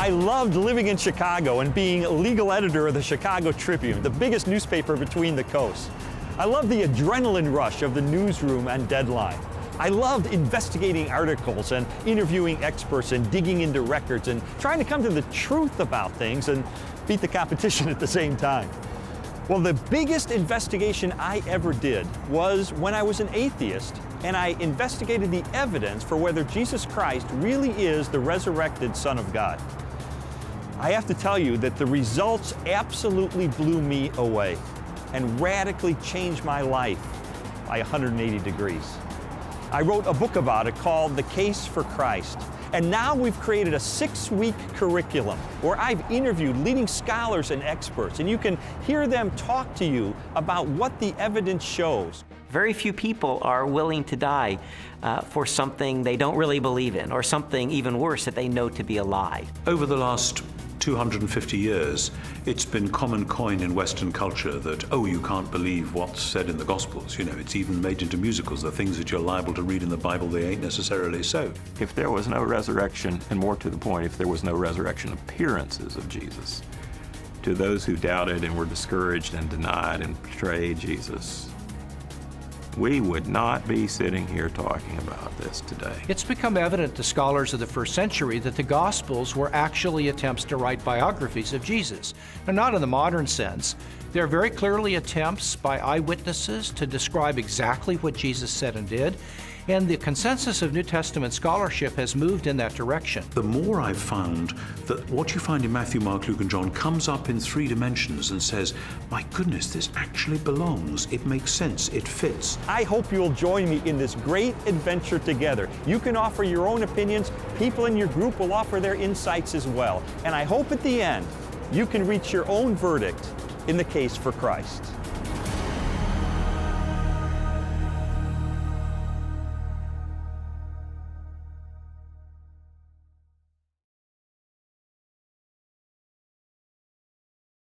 I loved living in Chicago and being legal editor of the Chicago Tribune, the biggest newspaper between the coasts. I loved the adrenaline rush of the newsroom and deadline. I loved investigating articles and interviewing experts and digging into records and trying to come to the truth about things and beat the competition at the same time. Well, the biggest investigation I ever did was when I was an atheist and I investigated the evidence for whether Jesus Christ really is the resurrected Son of God. I have to tell you that the results absolutely blew me away and radically changed my life by 180 degrees. I wrote a book about it called The Case for Christ. And now we've created a 6-week curriculum where I've interviewed leading scholars and experts, and you can hear them talk to you about what the evidence shows. Very few people are willing to die for something they don't really believe in, or something even worse that they know to be a lie. Over the last 250 years, it's been common coin in Western culture that, oh, you can't believe what's said in the Gospels. You know, it's even made into musicals. The things that you're liable to read in the Bible, they ain't necessarily so. If there was no resurrection, and more to the point, if there was no resurrection appearances of Jesus, to those who doubted and were discouraged and denied and betrayed Jesus, we would not be sitting here talking about this today. It's become evident to scholars of the first century that the Gospels were actually attempts to write biographies of Jesus. Now, not in the modern sense. They're very clearly attempts by eyewitnesses to describe exactly what Jesus said and did, and the consensus of New Testament scholarship has moved in that direction. The more I've found that what you find in Matthew, Mark, Luke, and John comes up in 3 dimensions and says, my goodness, this actually belongs. It makes sense. It fits. I hope you'll join me in this great adventure together. You can offer your own opinions. People in your group will offer their insights as well. And I hope at the end, you can reach your own verdict in the case for Christ.